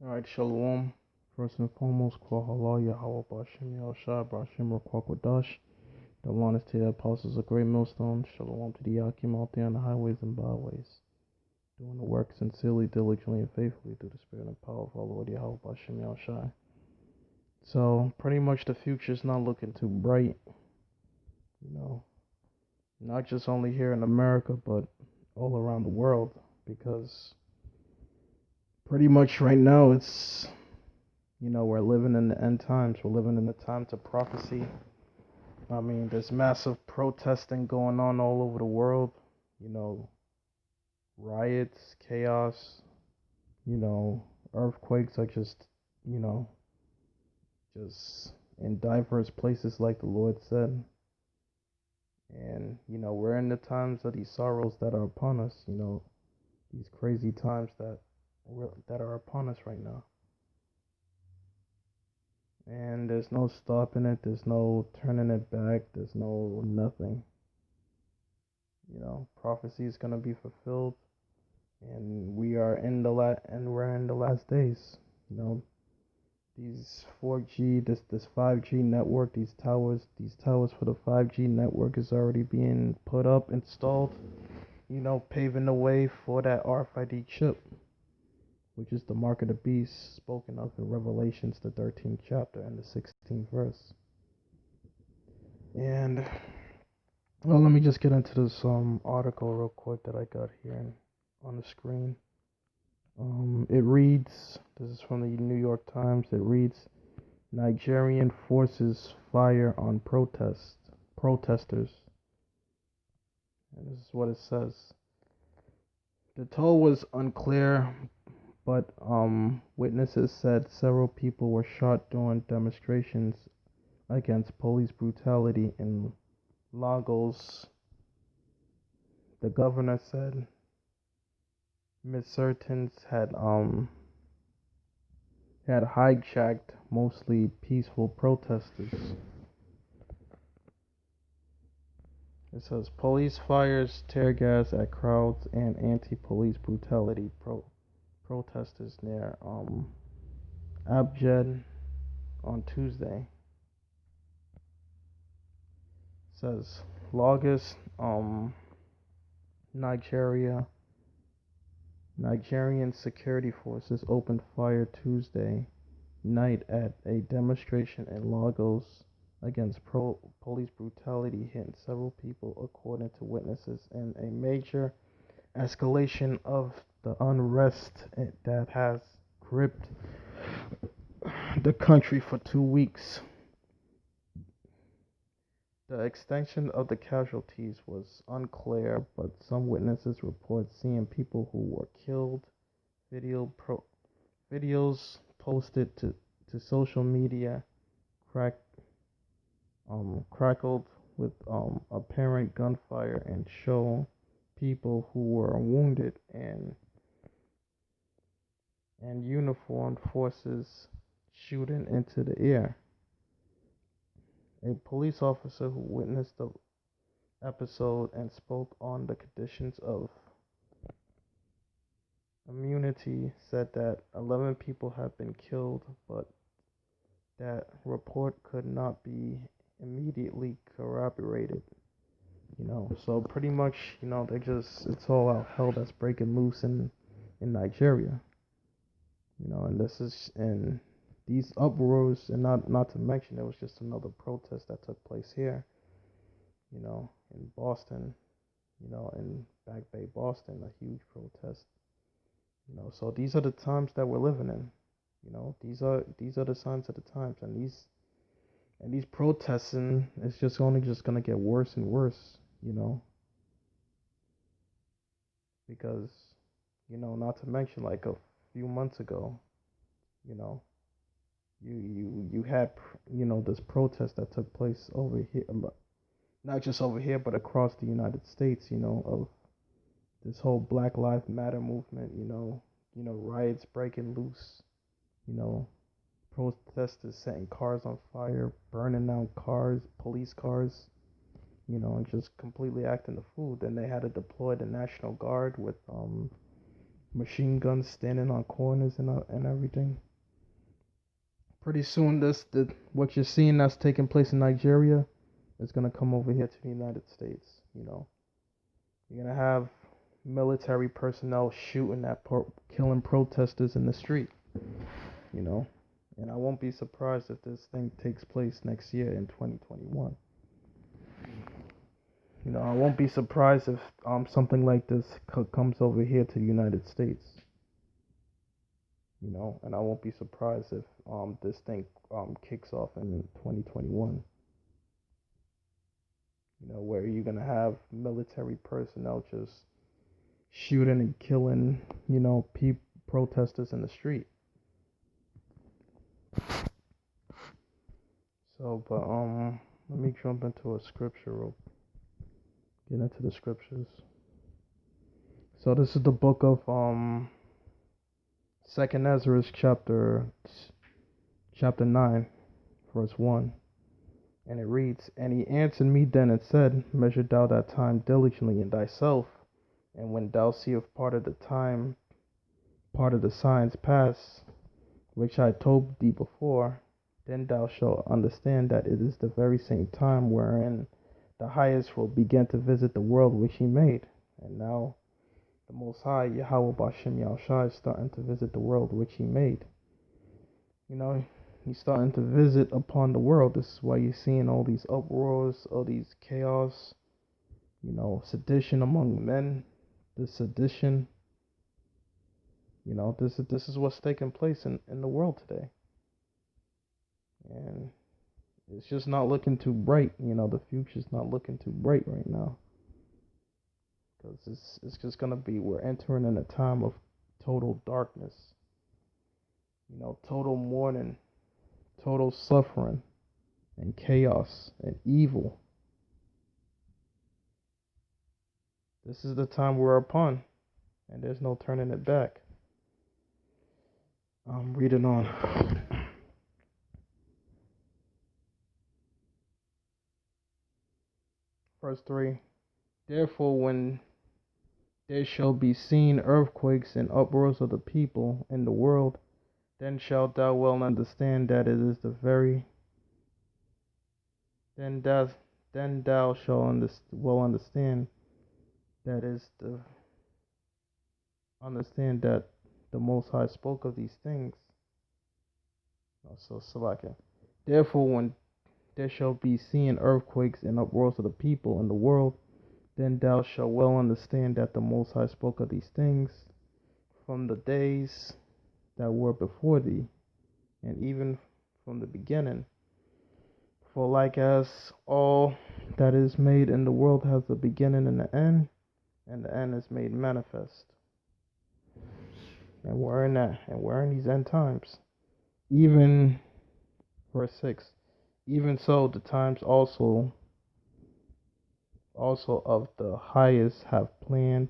Alright, Shalom. First and foremost, Kwahala Yahweh Bashem Yahushua Bashem Rakwakwadash. The one is to the apostles of Great Millstone. Shalom to the Yakim out there on the highways and byways. Doing the work sincerely, diligently, and faithfully through the spirit and power of our Lord Yahweh Bashem Yahushua. So, pretty much the future's not looking too bright. You know, not just only here in America, but all around the world. Because pretty much right now we're living in the end times. We're living in the times of prophecy. I mean, there's massive protesting going on all over the world. You know, riots, chaos, earthquakes are you know, just in diverse places, like the Lord said. And, we're in the times of these sorrows that are upon us, these crazy times that are upon us right now. And there's no stopping it, there's no turning it back, there's no nothing. Prophecy is gonna be fulfilled, and we're in the last days. You know, these 4G, this 5G network, these towers for the 5G network is already being put up, installed. Paving the way for that RFID chip, which is the mark of the beast spoken of in Revelations, the 13th chapter and the 16th verse. And well, let me just get into this article real quick that I got here on the screen. It reads, this is from the New York Times. It reads, Nigerian forces fire on protesters. And this is what it says. The toll was unclear, but witnesses said several people were shot during demonstrations against police brutality in Lagos. The governor said miscertains had hijacked mostly peaceful protesters. It says police fires tear gas at crowds and anti-police brutality protesters near Abjad on Tuesday. It says Lagos, Nigeria. Nigerian security forces opened fire Tuesday night at a demonstration in Lagos against police brutality, hitting several people, according to witnesses, in a major escalation of the unrest that has gripped the country for 2 weeks. The extension of the casualties was unclear, but some witnesses report seeing people who were killed. Videos posted to social media crackled with apparent gunfire and show people who were wounded and uniformed forces shooting into the air. A police officer who witnessed the episode and spoke on the conditions of immunity said that 11 people have been killed, but that report could not be immediately corroborated. So pretty much, it's all out hell that's breaking loose in Nigeria. And these uproars, and not to mention, there was just another protest that took place here, in Boston, in Back Bay, Boston, a huge protest. So these are the times that we're living in. These are the signs of the times, and these protesting is just gonna get worse and worse. Because not to mention, like a few months ago, you know, you had this protest that took place over here, not just over here, but across the United States. Of this whole Black Lives Matter movement. Riots breaking loose. You know, protesters setting cars on fire, burning down cars, police cars. And just completely acting the fool. Then they had to deploy the National Guard with machine guns standing on corners and everything. Pretty soon, what you're seeing that's taking place in Nigeria is gonna come over here to the United States. You're gonna have military personnel shooting at killing protesters in the street. You know, and I won't be surprised if this thing takes place next year in 2021. I won't be surprised if something like this comes over here to the United States. And I won't be surprised if this thing kicks off in 2021. Where you're gonna have military personnel just shooting and killing, protesters in the street. So, but let me jump into a scripture. Get into the scriptures. So this is the book of Second Ezra, chapter 9, verse 1. And it reads, And he answered me then and said, Measure thou that time diligently in thyself, and when thou seest part of the signs pass, which I told thee before, then thou shalt understand that it is the very same time wherein the highest will begin to visit the world which he made. And now the Most High, Yahweh Bashem Yahushua, is starting to visit the world which he made. He's starting to visit upon the world. This is why you're seeing all these uproars, all these chaos, sedition among men, this sedition. This is what's taking place in the world today. And it's just not looking too bright. The future's not looking too bright right now. Because it's just going to be, we're entering in a time of total darkness. Total mourning, total suffering, and chaos, and evil. This is the time we're upon, and there's no turning it back. I'm reading on. Verse 3. Therefore, when there shall be seen earthquakes and uproars of the people in the world, then shalt thou well understand that it is the very. Then thou shalt well understand that the Most High spoke of these things. So Salakia. Therefore, when there shall be seen earthquakes and uproars of the people in the world, then thou shalt well understand that the Most High spoke of these things from the days that were before thee, and even from the beginning. For like as all that is made in the world has a beginning and an end, and the end is made manifest. And we're in that, and we're in these end times. Even, verse 6, even so the times also of the highest have plain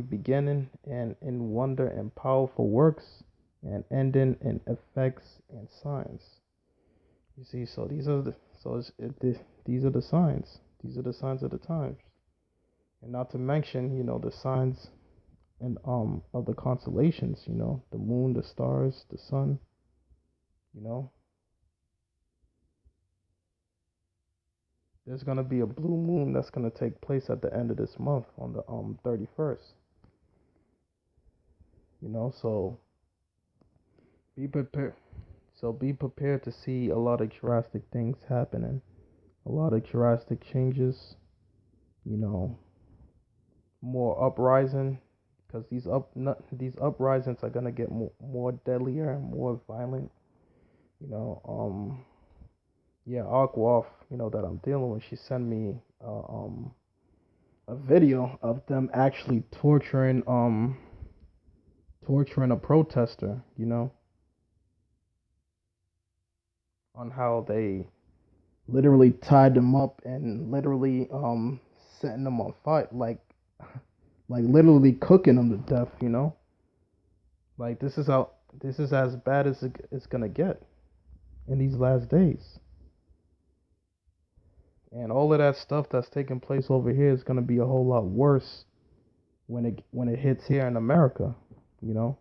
beginning, and in wonder and powerful works, and ending in effects and signs. You see, so these are the signs. These are the signs of the times, and not to mention, the signs and of the constellations. The moon, the stars, the sun. There's gonna be a blue moon that's gonna take place at the end of this month on the 31st. So be prepared. So be prepared to see a lot of drastic things happening, a lot of drastic changes. More uprising, because these uprisings are gonna get more deadlier and more violent. Aquaf, that I'm dealing with, she sent me a video of them actually torturing a protester, on how they literally tied them up and literally setting them on fire, like literally cooking them to death, Like this is as bad as it's gonna get in these last days. And all of that stuff that's taking place over here is gonna be a whole lot worse when it hits here in America, you know,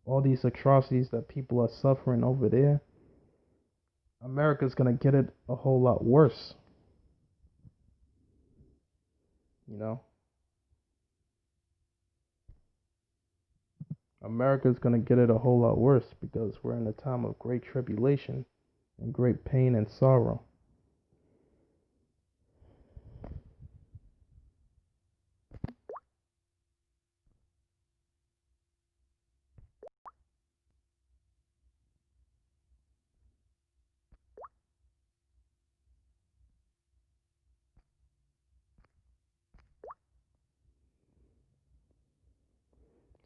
all these atrocities that people are suffering over there, America's gonna get it a whole lot worse, you know. America's gonna get it a whole lot worse because we're in a time of great tribulation and great pain and sorrow.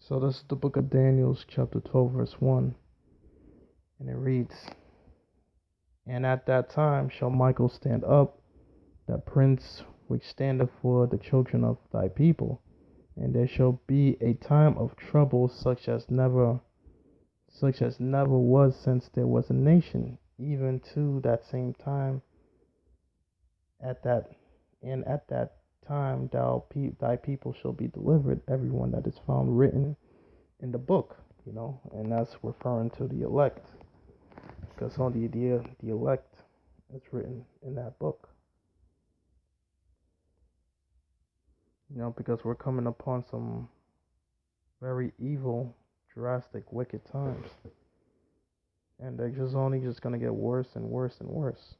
So this is the book of Daniel, chapter 12, verse 1, and it reads, "And at that time shall Michael stand up, that prince which standeth for the children of thy people, and there shall be a time of trouble such as never was since there was a nation, even to that same time. At that at that time thy people shall be delivered, everyone that is found written in the book." And that's referring to the elect, because only the elect is written in that book. Because we're coming upon some very evil, drastic, wicked times, and they're just gonna get worse and worse and worse.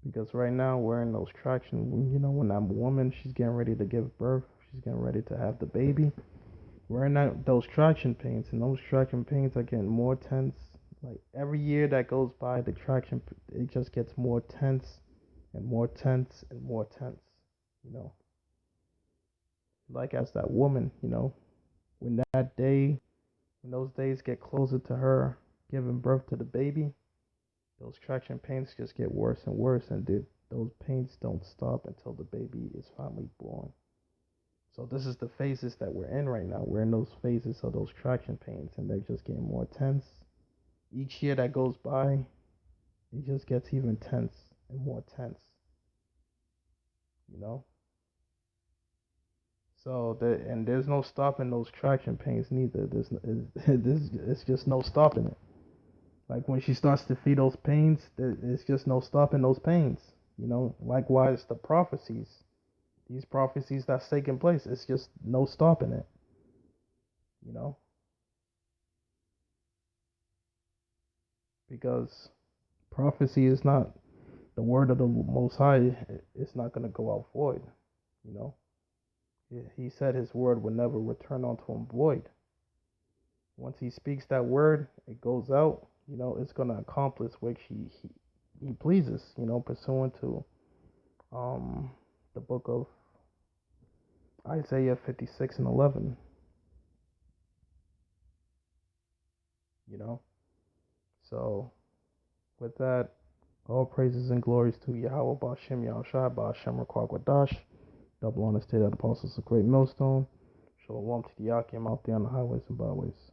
Because right now we're in those traction. When that woman, she's getting ready to give birth, she's getting ready to have the baby. We're in those traction pains, and those traction pains are getting more tense. Like every year that goes by, it just gets more tense and more tense and more tense. You know, like as that woman, when when those days get closer to her giving birth to the baby, those traction pains just get worse and worse, and those pains don't stop until the baby is finally born. So this is the phases that we're in right now. We're in those phases of those traction pains, and they're just getting more tense. Each year that goes by, it just gets even tense and more tense. You know. So there's no stopping those traction pains neither. There's it's just no stopping it. Like when she starts to feel those pains, there's just no stopping those pains. Likewise the prophecies, these prophecies that's taking place, it's just no stopping it. You know, because prophecy is not the word of the Most High. It's not going to go out void. You know, He said His word would never return unto Him void. Once He speaks that word, it goes out. It's going to accomplish what He pleases. Pursuant to the book of Isaiah 56:11. So with that, all praises and glories to Yahweh Ba'Shem Yahushua Ba'Shem Rakwagwadash, double honor state of the apostles of Great Millstone. Shalom to the Yakim out there on the highways and byways.